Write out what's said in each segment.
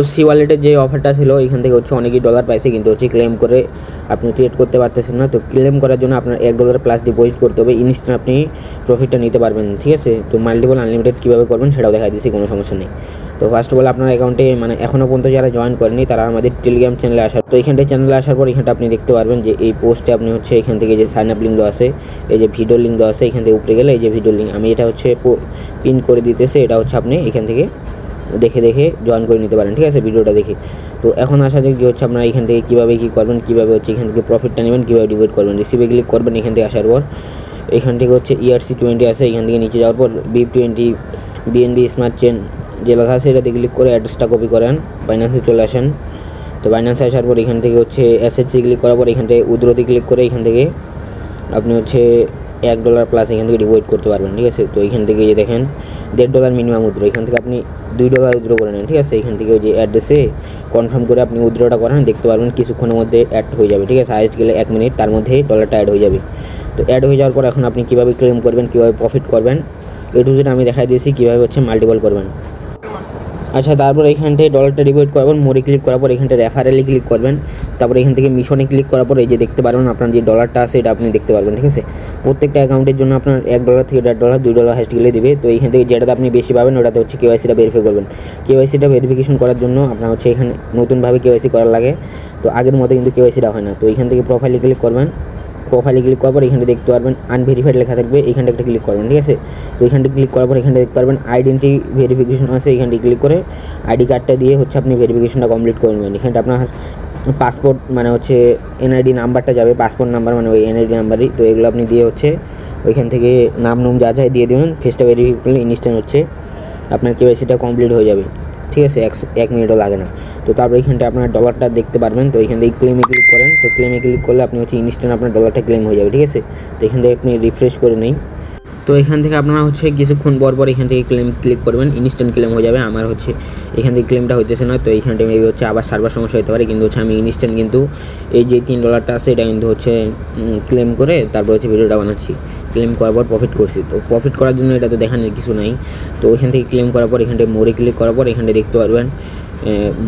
তো সি ওয়ালেটের যে অফারটা ছিল এখান থেকে হচ্ছে অনেকই ডলার পাইছে, কিন্তু হচ্ছে ক্লেম করে আপনি ট্রেড করতে পারতেছেন না। তো ক্লেম করার জন্য আপনার $1 প্লাস ডিপোজিট করতে হবে, ইনস্ট্যান্ট আপনি প্রফিটটা নিতে পারবেন। ঠিক আছে, তো মাল্টিপল আনলিমিটেড কীভাবে করবেন সেটাও দেখা দিচ্ছি, কোনো সমস্যা নেই। তো ফার্স্ট অফ অল আপনার অ্যাকাউন্টে মানে এখনও পর্যন্ত যারা জয়েন করেনি তারা আমাদের টেলিগ্রাম চ্যানেলে আসার, তো এইখানটায় চ্যানেলে আসার পর এখানটা আপনি দেখতে পারবেন যে এই পোস্টে আপনি হচ্ছে এখান থেকে যে সাইন আপ লিঙ্ক দেওয়া আছে, এই যে ভিডিও লিঙ্ক দেওয়া আছে, এখান থেকে উপরে গেলে এই যে ভিডিও লিঙ্ক আমি এটা হচ্ছে পিন করে দিতেছে, এটা হচ্ছে আপনি এখান থেকে দেখে জয়েন করে নিতে পারেন। ঠিক আছে, ভিডিওটা দেখে। তো এখন আসা যাক যে হচ্ছে আপনারা এখান থেকে কীভাবে কী করবেন, কীভাবে হচ্ছে এখান থেকে প্রফিটটা নেবেন, কীভাবে ডিপোজিট করবেন। রিসিভে ক্লিক করবেন, এখান থেকে আসার পর এখান থেকে হচ্ছে ERC20 আছে, এখান থেকে নিচে যাওয়ার পর BIP20 BNB স্মার্ট চেন যে লেখা আছে এটাতে ক্লিক করে অ্যাড্রেসটা কপি করেন, বাইন্যান্সে চলে আসেন। তো বাইন্যান্সে আসার পর এখান থেকে হচ্ছে SHC ক্লিক করার পর এখান থেকে উইথড্রতে ক্লিক করে এখান থেকে আপনি হচ্ছে $1 প্লাস এখান থেকে ডিপোজিট করতে পারবেন। ঠিক আছে, তো এখান থেকে যে দেখেন $1.5 মিনিমাম উইথড্র, এখান থেকে আপনি $2 উইথড্র করে নেন। ঠিক আছে, এখান থেকে ওই যে অ্যাড্রেসে কনফার্ম করে আপনি উইথড্রটা করেন, দেখতে পারবেন কিছুক্ষণের মধ্যে অ্যাড হয়ে যাবে। ঠিক আছে, হাইস্ট গেলে 1 মিনিট, তার মধ্যেই ডলারটা অ্যাড হয়ে যাবে। তো অ্যাড হয়ে যাওয়ার পর এখন আপনি কীভাবে ক্লেম করবেন, কীভাবে প্রফিট করবেন, টু জেড আমি দেখাই দিয়েছি কীভাবে হচ্ছে মাল্টিপল করবেন। আচ্ছা, তারপর এখানটায় ডলারটা ডিপোজিট করার পর মোরে ক্লিক করার পর এখানটায় রেফারেলে ক্লিক করবেন, তারপর এখান থেকে মিশনে ক্লিক করার পর এই যে দেখতে পারবেন আপনার যে ডলারটা আছে এটা আপনি দেখতে পারবেন। ঠিক আছে, প্রত্যেকটা অ্যাকাউন্টের জন্য আপনার $1 থেকে $1.5 $2 হাইস্ট গেলে দেবে। তো এইখান থেকে যেটাতে আপনি বেশি পাবেন ওটাতে হচ্ছে কেওয়াইসিটা ভেরিফাই করবেন। কেওয়াইসিটা ভেরিফিকেশন করার জন্য আপনার হচ্ছে এখানে নতুনভাবে কেওয়াইসি করার লাগে, তো আগের মতো কিন্তু কেওয়াইসিটা হয় না। তো এখান থেকে প্রোফাইলে ক্লিক করবেন, প্রোফাইলে ক্লিক করার পর এখানে দেখতে পারবেন আনভেরিফাইড লেখা থাকবে, এখানটা একটা ক্লিক করবেন। ঠিক আছে, তো এখানটা ক্লিক করার পর এখানটা দেখতে পারবেন আইডেন্টি ভেরিফিকেশন আছে, এখানটি ক্লিক করে আইডি কার্ডটা দিয়ে হচ্ছে আপনি ভেরিফিকেশনটা কমপ্লিট করে নেবেন। এখানটা আপনার পাসপোর্ট মানে হচ্ছে NID নাম্বারটা যাবে, পাসপোর্ট নাম্বার মানে ওই NID নাম্বারই, তো এগুলো আপনি দিয়ে হচ্ছে ওইখান থেকে নাম যা যা দিয়ে দেবেন, ফেসটা ভেরিফাই করলে ইনস্ট্যান্ট হচ্ছে আপনার কেওয়াইসিটা কমপ্লিট হয়ে যাবে। ঠিক আছে, 1 মিনিটও লাগে না। তো তারপর এখানটা আপনার ডলারটা দেখতে পারবেন, তো এখান থেকে ক্লেমে ক্লিক করেন, তো ক্লেমে ক্লিক করলে আপনি হচ্ছে ইনস্ট্যান্ট আপনার ডলারটা ক্লেম হয়ে যাবে। ঠিক আছে, তো এখান থেকে আপনি রিফ্রেশ করে নেই, তো এখান থেকে আপনারা হচ্ছে কিছুক্ষণ পর এখান থেকে ক্লেম ক্লিক করবেন, ইনস্ট্যান্ট ক্লেম হয়ে যাবে। আমার হচ্ছে এখান থেকে ক্লেমটা হইতেছে না, তো এইখানটা মেবি হচ্ছে আবার সার্ভার সমস্যা হতে পারে, কিন্তু হচ্ছে আমি ইনস্ট্যান্ট কিন্তু এই যে $3 আছে এটা কিন্তু হচ্ছে ক্লেম করে তারপর হচ্ছে ভিডিওটা বানাচ্ছি, ক্লেম করার পর প্রফিট করছি। তো প্রফিট করার জন্য এটা তো দেখানোর কিছু নাই। তো ওইখান থেকে ক্লেম করার পর এখানটায় মোরে ক্লিক করার পর এখানটা দেখতে পারবেন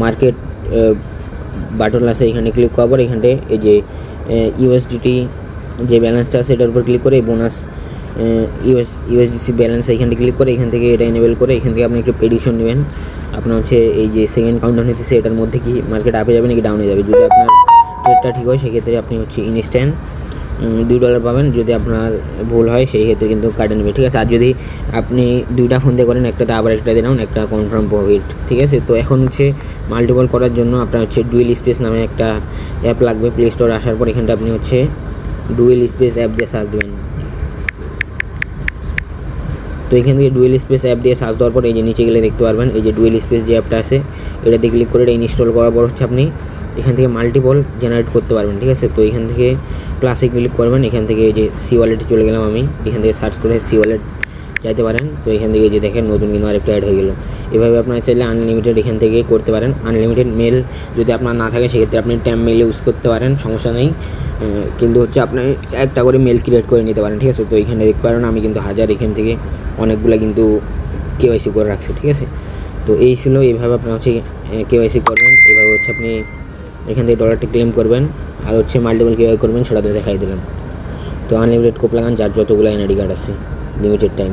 মার্কেট বাটন আছে, এখানে ক্লিক করার পর এখানটায় এই যে USDT যে ব্যালেন্সটা আছে এটার উপর ক্লিক করে বোনাস USDC ব্যালেন্স এখানে ক্লিক করে এখান থেকে এটা এনেবেল করে এখান থেকে আপনি একটু প্রেডিকশন নেবেন আপনার হচ্ছে এই যে সেকেন্ড কাউন্টডাউন হতেছে এটার মধ্যে কি মার্কেট আপে যাবে নাকি ডাউনে যাবে। যদি আপনার ট্রেডটা ঠিক হয় সেক্ষেত্রে আপনি হচ্ছে ইনস্ট্যান্ট $2 পাবেন, যদি আপনার ভুল হয় সেই ক্ষেত্রে কিন্তু কাটে নেবে। ঠিক আছে, আর যদি আপনি 2টা ফোন দিয়ে করেন, একটাতে আবার একটা দিয়ে নেন, একটা কনফার্ম প্রফিট। ঠিক আছে, তো এখন হচ্ছে মাল্টিপল করার জন্য আপনার হচ্ছে ডুয়েল স্পেস নামে একটা অ্যাপ লাগবে, প্লে স্টোরে আসার পর এখানটা আপনি হচ্ছে ডুয়েল স্পেস অ্যাপ দিয়ে সার্চ দেবেন। তো এখান থেকে ডুয়েল স্পেস অ্যাপ দিয়ে সার্চ দেওয়ার পর এই যে নিচে গেলে দেখতে পারবেন এই যে ডুয়েল স্পেস যে অ্যাপটা আছে এটাতে ক্লিক করে এটা ইনস্টল করার পর হচ্ছে আপনি এখান থেকে মাল্টিপল জেনারেট করতে পারবেন। ঠিক আছে, তো এখান থেকে প্লাসে ক্লিক করবেন, এখান থেকে এই যে সি ওয়ালেটে চলে গেলাম আমি, এখান থেকে সার্চ করে সি ওয়ালেট যাইতে পারেন। তো এখান থেকে যে দেখেন নতুন কিন্তু আরেকটা অ্যাড হয়ে গেল। এভাবে আপনারা চাইলে আনলিমিটেড এখান থেকে করতে পারেন। আনলিমিটেড মেল যদি আপনার না থাকে সেক্ষেত্রে আপনি ট্যাম মেল ইউজ করতে পারেন, সমস্যা নেই, কিন্তু হচ্ছে আপনি একটা করে মেল ক্রিয়েট করে নিতে পারেন। ঠিক আছে, তো এখানে দেখতে পারেন আমি কিন্তু এখান থেকে অনেকগুলো কিন্তু কেওয়াইসি করে রাখছি। ঠিক আছে, তো এই ছিল এইভাবে আপনার হচ্ছে কেওয়াইসি করবেন, এইভাবে হচ্ছে আপনি এখান থেকে ডলারটা ক্লেম করবেন, আর হচ্ছে মাল্টিপল কীভাবে করবেন সেটা তো দেখাই দিলাম। তো আনলিমিটেড কোপ লাগান যার যতগুলো NID কার্ড আছে, লিমিটেড টাইম।